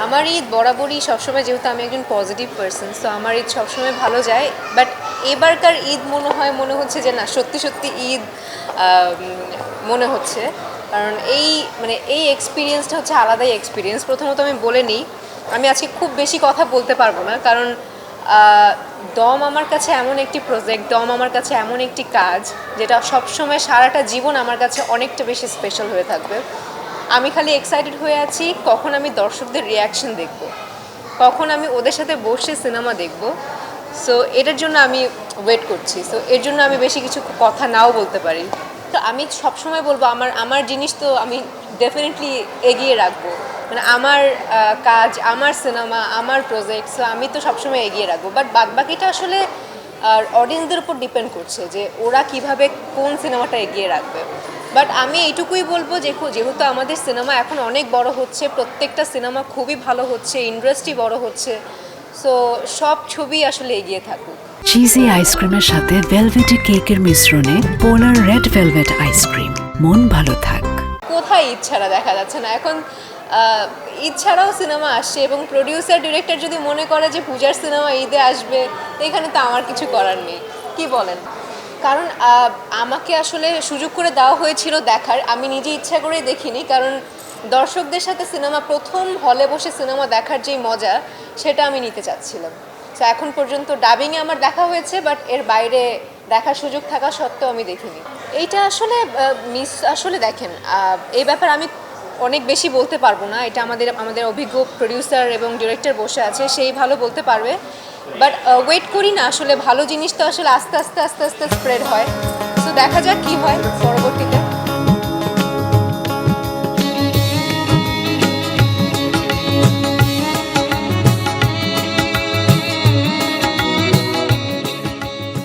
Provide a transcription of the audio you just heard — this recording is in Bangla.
আমার ঈদ বরাবরই সবসময়, যেহেতু আমি একজন পজিটিভ পার্সন, সো আমার ঈদ সবসময় ভালো যায়। বাট এবারকার ঈদ মনে হচ্ছে যে না, সত্যি সত্যি ঈদ মনে হচ্ছে। কারণ এই এক্সপিরিয়েন্সটা হচ্ছে আলাদাই এক্সপিরিয়েন্স। প্রথমত আমি বলে নিই, আমি আজকে খুব বেশি কথা বলতে পারবো না, কারণ দম আমার কাছে এমন একটি প্রজেক্ট, দম আমার কাছে এমন একটি কাজ যেটা সবসময় সারাটা জীবন আমার কাছে অনেকটা বেশি স্পেশাল হয়ে থাকবে। আমি খালি এক্সাইটেড হয়ে আছি কখন আমি দর্শকদের রিয়াকশন দেখব, কখন আমি ওদের সাথে বসে সিনেমা দেখব। সো এটার জন্য আমি ওয়েট করছি। সো এর জন্য আমি বেশি কিছু কথা নাও বলতে পারি। তো আমি সবসময় বলবো আমার জিনিস তো আমি ডেফিনেটলি এগিয়ে রাখবো। মানে আমার কাজ, আমার সিনেমা, আমার প্রজেক্ট, সো আমি তো সবসময় এগিয়ে রাখবো। বাট বাদবাকিটা আসলে অডিয়েন্সদের উপর ডিপেন্ড করছে যে ওরা কিভাবে কোন সিনেমাটা এগিয়ে রাখবে। বাট আমি এইটুকুই বলবো যে যেহেতু আমাদের সিনেমা এখন অনেক বড় হচ্ছে, প্রত্যেকটা সিনেমা খুবই ভালো হচ্ছে, ইন্ডাস্ট্রি বড় হচ্ছে, সো সব ছবি আসলে এগিয়ে থাকুক। চিজি আইসক্রিমের সাথে ভেলভেটি কেকের মিশ্রণে পোলার রেড ভেলভেট আইসক্রিম। মন ভালো থাক। কোথায় ঈদ ছাড়া দেখা যাচ্ছে না এখন। ঈদ ছাড়াও সিনেমা আসছে, এবং প্রডিউসার ডিরেক্টর যদি মনে করে যে পূজার সিনেমা ঈদে আসবে, তো এখানে তো আমার কিছু করার নেই। কি বলেন? কারণ আমাকে আসলে সুযোগ করে দেওয়া হয়েছিল দেখার, আমি নিজে ইচ্ছা করেই দেখিনি। কারণ দর্শকদের সাথে সিনেমা, প্রথম হলে বসে সিনেমা দেখার যেই মজা, সেটা আমি নিতে চাচ্ছিলাম। তো এখন পর্যন্ত ডাবিংয়ে আমার দেখা হয়েছে, বাট এর বাইরে দেখার সুযোগ থাকা সত্ত্বেও আমি দেখিনি। এইটা আসলে আসলে দেখেন, এই ব্যাপারে আমি অনেক বেশি বলতে পারবো না। এটা আমাদের অভিজ্ঞ প্রডিউসার এবং ডিরেক্টর বসে আছে, সেই ভালো বলতে পারবে। বাট ওয়েট করি না, আসলে ভালো জিনিস তো আসলে আস্তে আস্তে স্প্রেড হয়। তো দেখা যাক কী হয় পরবর্তীতে।